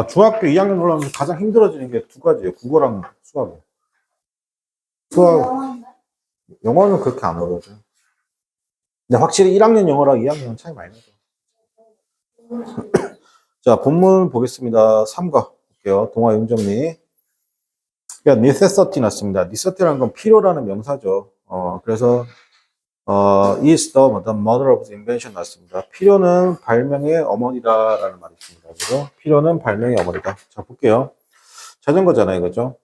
중학교 2학년 올라오면서 가장 힘들어지는 게 두 가지예요. 국어랑 수학이에요. 수학, 영어는 그렇게 안 어려워져요. 근데 확실히 1학년 영어랑 2학년 차이 많이 나죠. 자, 본문 보겠습니다. 3과 볼게요. 동화 용정리. 그러니까 necessity 났습니다. necessity라는 건 필요라는 명사죠. 그래서 is the mother of the invention 났습니다. 필요는 발명의 어머니다라는 말이 있습니다. 그죠? 필요는 발명의 어머니다. 자, 볼게요. 자전거잖아요. 그죠?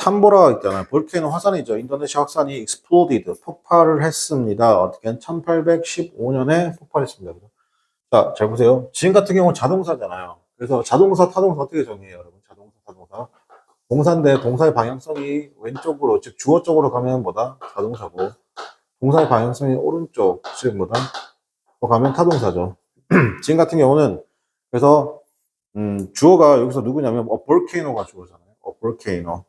탐보라 있잖아요. 볼케이노 화산이죠. 인도네시아 화산이 exploded, 폭발을 했습니다. 어떻게 1815년에 폭발했습니다. 자, 잘 보세요. 지금 같은 경우는 자동사잖아요. 그래서 자동사, 타동사 어떻게 정의해요, 여러분? 자동사, 타동사. 동사인데 동사의 방향성이 왼쪽으로, 즉 주어 쪽으로 가면 뭐다? 자동사고. 동사의 방향성이 오른쪽, 즉 뭐다? 가면 타동사죠. 지금 같은 경우는 그래서 주어가 여기서 누구냐면 볼케이노가 주어잖아요. 볼케이노.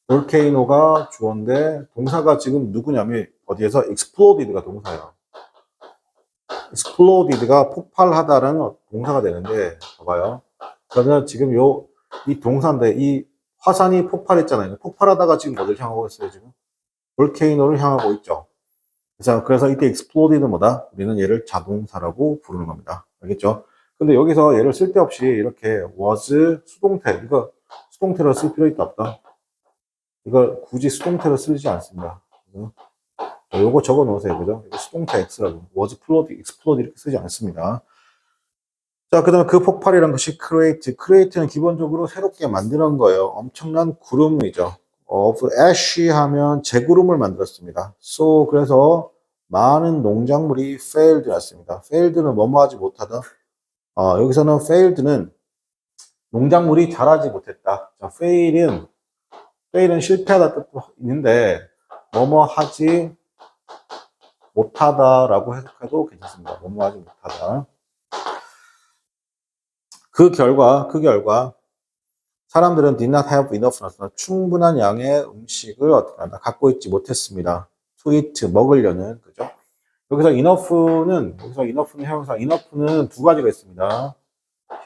볼케이노가 주어인데 동사가 지금 누구냐면 어디에서 exploded가 동사예요. exploded가 폭발하다라는 동사가 되는데 봐봐요. 그러면 지금 이 동사인데 이 화산이 폭발했잖아요. 폭발하다가 지금 어딜 향하고 있어요, 지금? 볼케이노를 향하고 있죠. 그래서 이때 exploded는 뭐다? 우리는 얘를 자동사라고 부르는 겁니다. 알겠죠? 근데 여기서 얘를 쓸데없이 이렇게 was 수동태, 이거 수동태로 쓸 필요 있다 없다? 이걸 굳이 수동태로 쓰지 않습니다. 요거 적어 놓으세요. 그죠? 수동태 X라고. was explode 이렇게 쓰지 않습니다. 자, 그 다음에 그 폭발이란 것이 create는 기본적으로 새롭게 만드는 거예요. 엄청난 구름이죠. of ash 하면 재구름을 만들었습니다. 그래서 많은 농작물이 failed 났습니다. failed는 뭐뭐 하지 못하다. 여기서는 failed는 농작물이 자라지 못했다. 자, fail은 실패하다 뜻도 있는데 뭐뭐 하지 못하다라고 해석해도 괜찮습니다. 뭐뭐 하지 못하다. 그 결과 사람들은 did not have enough 충분한 양의 음식을 어떻게 한다 갖고 있지 못했습니다. to eat 먹으려는 그죠? 여기서 enough는 형용사 enough는 두 가지가 있습니다.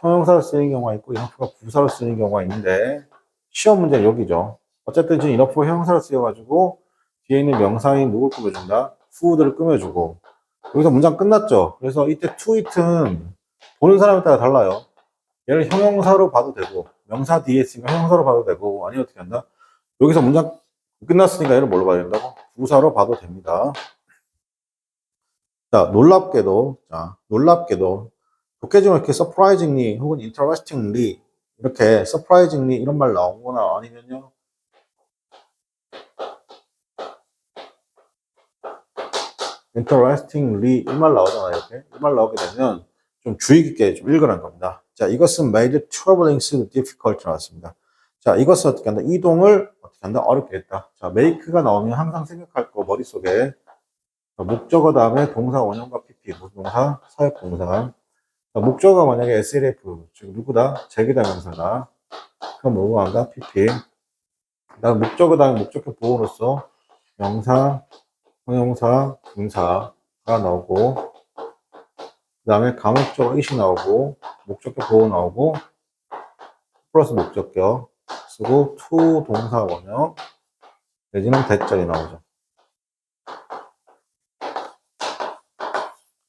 형용사로 쓰이는 경우가 있고 enough가 부사로 쓰이는 경우가 있는데 시험 문제는 여기죠. 어쨌든 지금 enough가 형용사로 쓰여가지고 뒤에 있는 명사인 누굴 꾸며준다? who들을 꾸며주고 여기서 문장 끝났죠. 그래서 이때 to eat는 보는 사람에 따라 달라요. 얘를 형용사로 봐도 되고 명사 뒤에 있으니까 형용사로 봐도 되고 아니면 어떻게 한다? 여기서 문장 끝났으니까 얘를 뭘로 봐야 된다고? 부사로 봐도 됩니다. 자, 놀랍게도 독해지면 이렇게 surprisingly 혹은 interestingly 이렇게 surprisingly 이런 말 나오거나 아니면요 interestingly 이 말 나오잖아요. 이렇게 이 말 나오게 되면 좀 주의 깊게 좀 읽으라는 겁니다. 자, 이것은 made traveling difficult 나왔습니다. 자, 이것은 어떻게 한다? 이동을 어떻게 한다? 어렵게 했다. 자, make가 나오면 항상 생각할 거 머릿속에 목적어 다음에 동사 원형과 PP 무슨 동사? 사역 동사. 목적어가 만약에 SLF 즉 누구다? 제기대명사다. 그럼 뭐가 한다? PP. 그다음 목적어 다음에 목적격 보호로서 명사, 형용사, 분사가 나오고 그 다음에 가목적 의식 나오고 목적격 보호 나오고 플러스 목적격 쓰고 to 동사 원형 내지는 대절이 나오죠.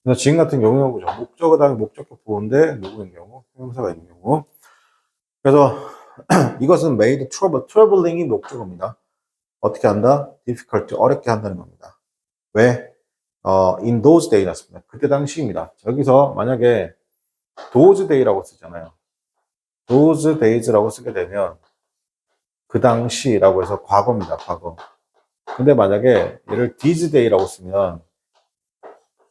그래서 지금 같은 경우는 그죠. 목적어 다음에 목적격 보호인데 누구인 경우 형용사가 있는 경우 그래서 이것은 made traveling이 목적어입니다. 어떻게 한다? difficult 어렵게 한다는 겁니다. 왜? in those days 났습니다. 그때 당시입니다. 여기서 만약에 those day라고 쓰잖아요. those days라고 쓰게 되면 그 당시라고 해서 과거입니다. 과거. 근데 만약에 얘를 these day라고 쓰면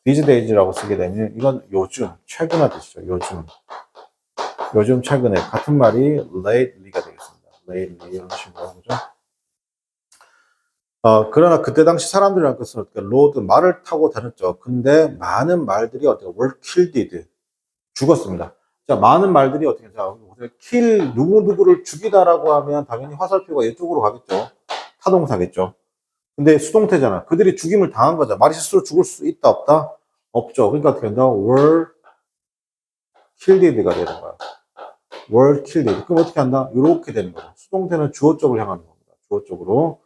these days라고 쓰게 되면 이건 요즘, 최근화 뜻이죠. 요즘 최근에 같은 말이 lately가 되겠습니다. lately 이런 식으로 그죠? 그러나 그때 당시 사람들이라는 것은 로드 말을 타고 다녔죠. 근데 많은 말들이 어떻게 were killed 죽었습니다. 자, 많은 말들이 어떻게 kill 누구누구를 죽이다라고 하면 당연히 화살표가 이쪽으로 가겠죠. 타동사겠죠. 근데 수동태잖아. 그들이 죽임을 당한 거잖아. 말이 스스로 죽을 수 있다 없다? 없죠. 그러니까 어떻게 한다? were killed가 되는 거야. were killed. 그럼 어떻게 한다? 이렇게 되는 거야. 수동태는 주어 쪽을 향하는 겁니다. 주어 쪽으로.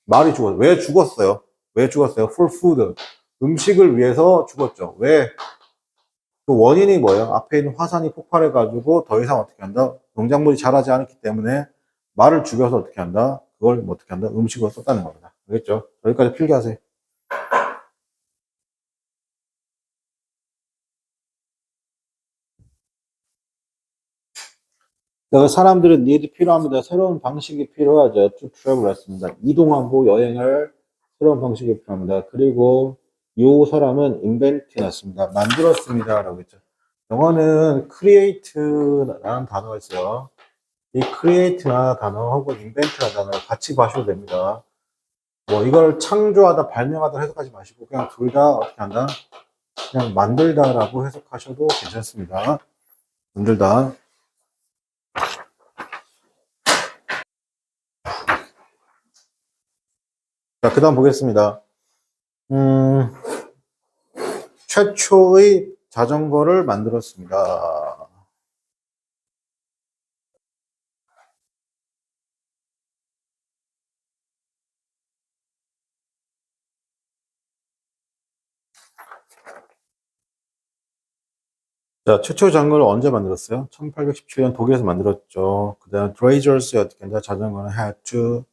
말이 죽었어요. 왜 죽었어요? 왜 죽었어요? For food. 음식을 위해서 죽었죠. 왜? 그 원인이 뭐예요? 앞에 있는 화산이 폭발해가지고 더 이상 어떻게 한다? 농작물이 자라지 않았기 때문에 말을 죽여서 어떻게 한다? 그걸 뭐 어떻게 한다? 음식으로 썼다는 겁니다. 알겠죠? 여기까지 필기하세요. 그래서 사람들은 need 필요합니다. 새로운 방식이 필요하죠. to travel 했습니다. 이동하고 여행을 새로운 방식이 필요합니다. 그리고 요 사람은 invent 났습니다. 만들었습니다. 라고 했죠. 영어는 create라는 단어가 있어요. 이 create나 단어하고 invent라는 단어를 같이 봐셔도 됩니다. 뭐 이걸 창조하다, 발명하다 해석하지 마시고 그냥 둘 다 어떻게 한다? 그냥 만들다라고 해석하셔도 괜찮습니다. 만들다. 자, 그 다음 보겠습니다. 최초의 자전거를 만들었습니다. 자, 최초 자전거를 언제 만들었어요? 1817년 독일에서 만들었죠. 그 다음 드레이저스의 어떻게 한다? 자전거는 had to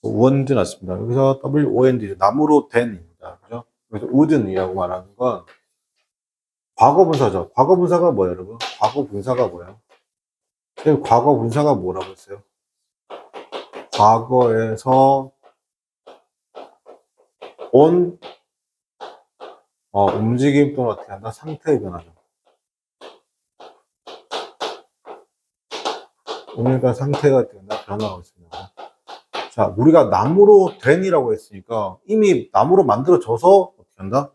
wood 났습니다. 여기서 WOND 나무로 된입니다. 그죠? 그래서 wooden이라고 말하는 건 과거 분사죠. 과거 분사가 뭐예요, 여러분? 과거 분사가 뭐예요? 과거 분사가 뭐라고 했어요? 과거에서 온 움직임 또는 어떻게 한다? 상태의 변화죠. 오늘과 상태가 어떻게 한다? 변화하고 있습니다. 자, 우리가 나무로 된이라고 했으니까 이미 나무로 만들어져서 어떻게 한다?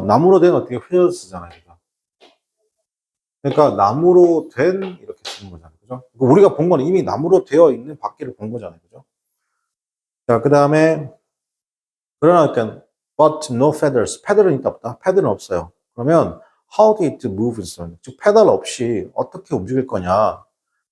나무로 된 어떻게 회전 쓰잖아요. 그죠? 그러니까 나무로 된 이렇게 쓰는 거잖아요. 그죠? 우리가 본 거는 이미 나무로 되어 있는 바퀴를 본 거잖아요. 그죠? 자, 그 다음에 그러나 그러니까 but no feathers. 패들은 있다 없다? 패들은 없어요. 그러면 how did it move? 즉 페달 없이 어떻게 움직일 거냐?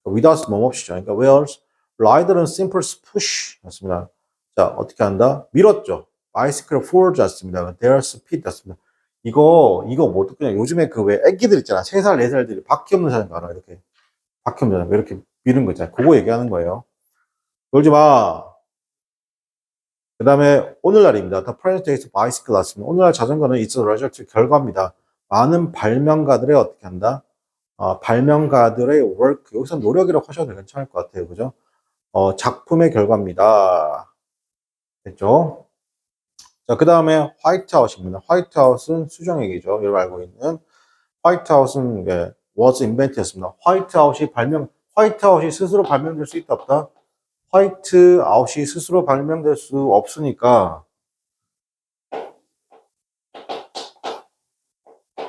without 몸 없이죠. 그러니까 whereas rider은 simple push 였습니다. 자, 어떻게 한다? 밀었죠. bicycle forward 였습니다. their speed 였습니다. 이거 뭐 그냥 요즘에 그 왜 애기들 있잖아. 3살, 4살들이 바퀴 없는 자전거 알아? 이렇게 바퀴 없는 자전거 이렇게 미는 거 있잖아. 그거 얘기하는 거예요. 놀지 마. 그 다음에 오늘날입니다. The present day bicycle 났습니다. 오늘날 자전거는 it's a result 결과입니다. 많은 발명가들의 어떻게 한다? 발명가들의 work 여기서 노력이라고 하셔도 괜찮을 것 같아요. 그죠? 작품의 결과입니다. 됐죠? 자, 그 다음에 화이트아웃입니다. 화이트아웃은 수정액이죠. 여러분 알고 있는 화이트아웃은 was invented였습니다. 화이트아웃이 스스로 발명될 수 있다 없다? 화이트아웃이 스스로 발명될 수 없으니까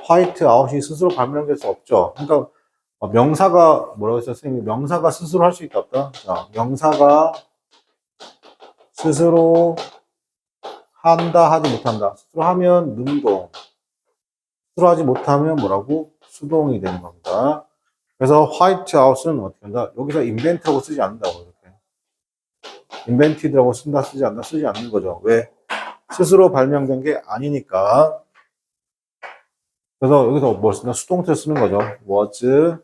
화이트아웃이 스스로 발명될 수 없죠. 그러니까 명사가 뭐라고 했어요? 선생님이 명사가 스스로 할 수 있다 없다? 자, 명사가 스스로 한다 하지 못한다. 스스로 하면 능동, 스스로 하지 못하면 뭐라고? 수동이 되는 겁니다. 그래서 화이트아웃은 어떻게 한다? 여기서 인벤트라고 쓰지 않는다고 이렇게. 인벤티드라고 쓴다 쓰지 않는다 쓰지 않는 거죠. 왜? 스스로 발명된 게 아니니까. 그래서 여기서 뭘 쓴다? 수동태 쓰는 거죠. was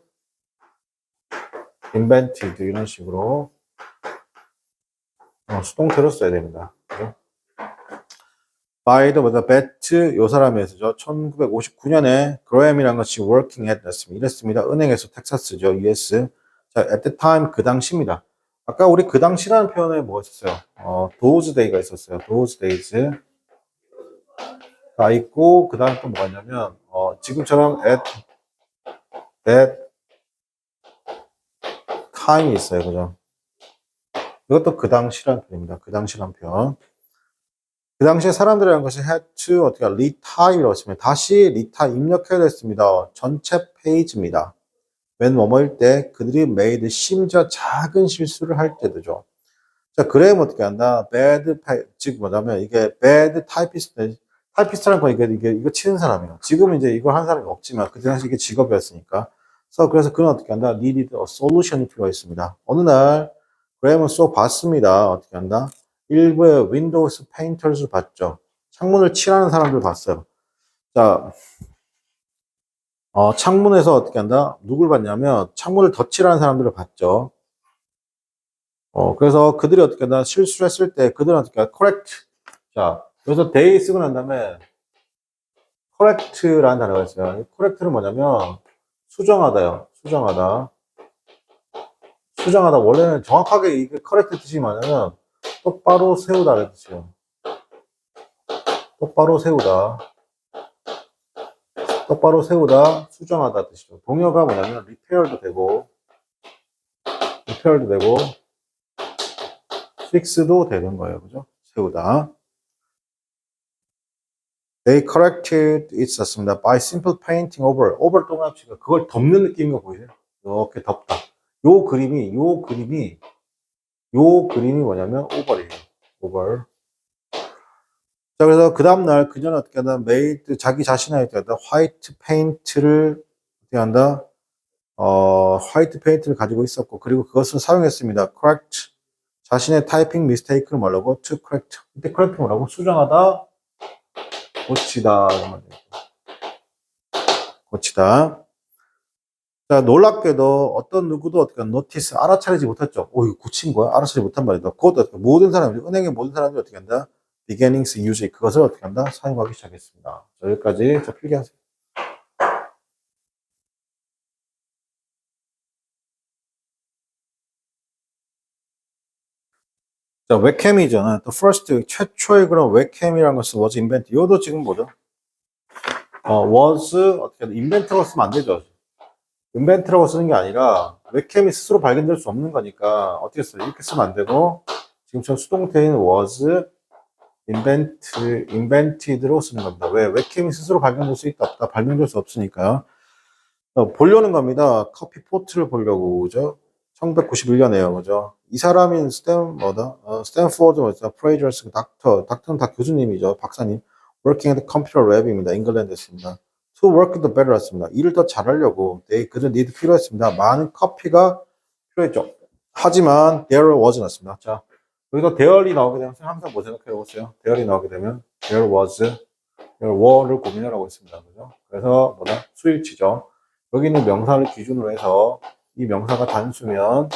invented 이런 식으로 수동태로 써야 됩니다. 그죠? by the bet 요 사람의 쓰죠. 1959년에 그레햄이라는 것이 working at 이랬습니다. 은행에서 텍사스죠. US. 자, at the time 그 당시입니다. 아까 우리 그 당시라는 표현에 뭐가 있었어요? those day가 있었어요. those days. 가 있고 그 다음에 또 뭐가 있냐면 지금처럼 at that time이 있어요. 그죠? 이것도 그 당시란 표현입니다. 그 당시란 표현. 그 당시에 사람들이라는 것이 had to 어떻게 retype이라고 했습니다. 다시 retype 입력해야 됐습니다. 전체 페이지입니다. when 뭐뭐일 때 그들이 made 심지어 작은 실수를 할 때도죠. 자, 그래야 어떻게 한다? 즉 뭐냐면 이게 bad 타이피스트라는 건 이거 치는 사람이에요. 지금 이제 이걸 한 사람이 없지만 그 당시 이게 직업이었으니까 그래서 그는 어떻게 한다? needed a solution이 필요가 있습니다. 어느 날 그램은 봤습니다. 어떻게 한다? 일부의 윈도우스 페인터를 봤죠. 창문을 칠하는 사람들 봤어요. 자, 창문에서 어떻게 한다? 누굴 봤냐면 창문을 덧칠하는 사람들을 봤죠. 그래서 그들이 어떻게 한다? 실수를 했을 때 그들은 어떻게 한다? correct. 자, 여기서 they 쓰고 난 다음에 correct라는 단어가 있어요. correct는 뭐냐면 수정하다요. 수정하다. 수정하다. 원래는 정확하게 이게 correct 뜻이 뭐냐면 똑바로 세우다라는 뜻이에요. 똑바로 세우다. 똑바로 세우다, 수정하다 뜻이죠. 동요가 뭐냐면 repair도 되고 fix도 되는 거예요. 그죠? 세우다. They corrected it 썼습니다. By simple painting over. over 동합치가 그걸 덮는 느낌인 거 보이세요? 이렇게 덮다. 요 그림이 뭐냐면 over이에요. over. 자, 그래서 그 다음날 그녀는 어떻게 한다? made 자기 자신을 어떻게 한다? 화이트 페인트를 어떻게 한다? 화이트 페인트를 가지고 있었고, 그리고 그것을 사용했습니다. correct. 자신의 타이핑 미스테이크를 뭐라고? to correct. 이때 correct 뭐라고? 수정하다, 고치다. 고치다. 자, 놀랍게도 어떤 누구도 어떻게 노티스 알아차리지 못했죠. 이거 고친 거야? 알아차리지 못한 말이다. 곧 모든 사람들이, 은행의 모든 사람들이 어떻게 한다? beginnings use 그것을 어떻게 한다? 사용하기 시작했습니다. 자, 여기까지 필기하세요. 자, 웹캠이잖아. The first, 최초의 그런 웹캠이라는 것은 was invented. 이것도 지금 뭐죠? was, 어떻게, invent라고 쓰면 안 되죠. invent라고 쓰는 게 아니라, 웹캠이 스스로 발견될 수 없는 거니까, 어떻게 써요? 이렇게 쓰면 안 되고, 지금처럼 수동태인 was invented로 쓰는 겁니다. 왜? 웹캠이 스스로 발견될 수 있다, 없다, 발견될 수 없으니까요. 보려는 겁니다. 커피 포트를 보려고, 그죠? 1991년에요, 그죠? 이 사람인 스탠포드, 프레이저스 닥터는 다 교수님이죠, 박사님. Working at computer lab입니다. 잉글랜드였습니다. To work the better 했습니다. 일을 더 잘하려고, 그들 need 필요했습니다. 많은 커피가 필요했죠. 하지만, there wasn't 습니다. 자, 여기서 there이 나오게 되면 항상 뭐 생각해 보세요. there이 나오게 되면, there were를 고민하라고 했습니다. 그죠? 그래서, 수일치죠. 여기 있는 명사를 기준으로 해서, 이 명사가 단수면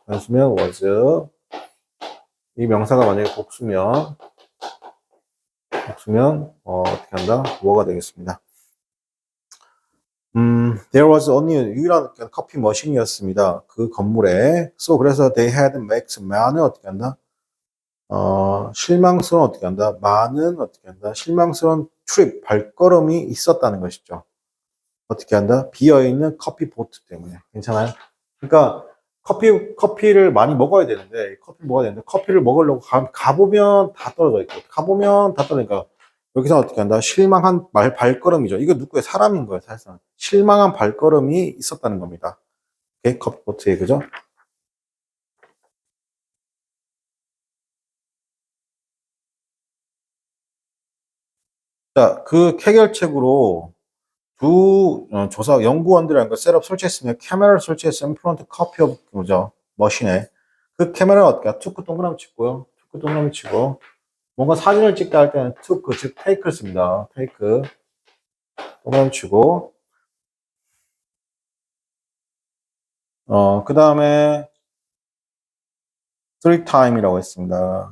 was, 이 명사가 만약에 복수면 어떻게 한다? 뭐가 되겠습니다. There was only 유일한 커피 머신이었습니다. 그 건물에. 그래서 they had max 많은 어떻게 한다? 실망스러운 어떻게 한다? 많은 어떻게 한다? 실망스러운 트립, 발걸음이 있었다는 것이죠. 어떻게 한다? 비어있는 커피 보트 때문에. 괜찮아요? 그러니까 커피를 많이 먹어야 되는데 커피를 먹으려고 가보면 다 떨어져 있고 가보면 다 떨어지니까 여기서 어떻게 한다? 실망한 발걸음이죠. 이거 누구의 사람인 거예요, 사실상. 실망한 발걸음이 있었다는 겁니다. 오케이? 커피 보트에, 그죠? 자, 그 해결책으로 조사 연구원들이라는 걸 셋업 설치했으면 카메라를 설치했으면 프론트 커피 오브 뭐죠? 머신에 그 카메라를 어떻게 투크 동그라미 치고요. 투크 동그라미 치고 뭔가 사진을 찍다 할 때는 투크 즉 테이크를 씁니다. 테이크 동그라미 치고 그 다음에 three time이라고 했습니다.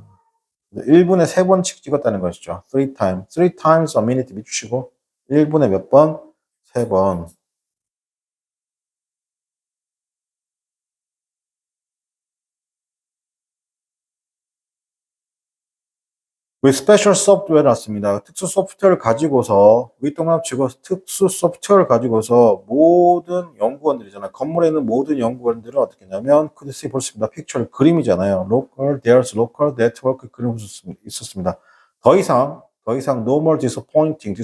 1분에 3번씩 찍었다는 것이죠. three times a minute 밑주시고 1분에 몇 번? 3번. with special software 났습니다. 특수 소프트웨어를 가지고서 윗동랍치고 특수 소프트웨어를 가지고서 모든 연구원들이잖아요. 건물에 있는 모든 연구원들은 어떻게 했냐면 그대로 볼 수 있습니다. 픽처를 그림이잖아요. local, there's local network 그림 있었습니다. 더 이상 no more disappointing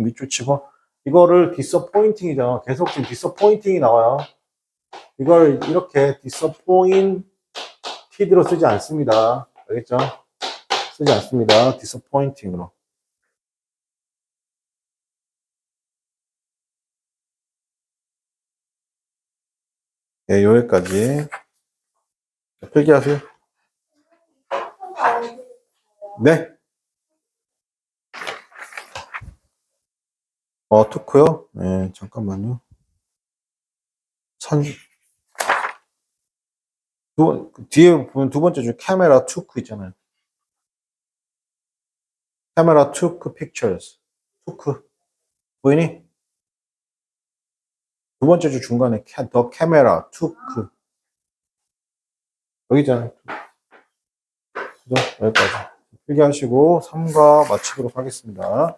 밑줄 치고 이거를 disappointing이잖아. 계속 지금 disappointing이 나와요. 이걸 이렇게 disappointed로 쓰지 않습니다. 알겠죠? 쓰지 않습니다. disappointing으로. 예, 여기까지. 필기하세요. 네. 투크요? 네, 잠깐만요. 뒤에 보면 두 번째 중 카메라 투크 있잖아요. 카메라 투크 픽처스. 투크. 보이니? 두 번째 줄 중간에 더 카메라 투크. 여기 있잖아요. 그죠? 여기까지. 필기하시고 3과 마치도록 하겠습니다.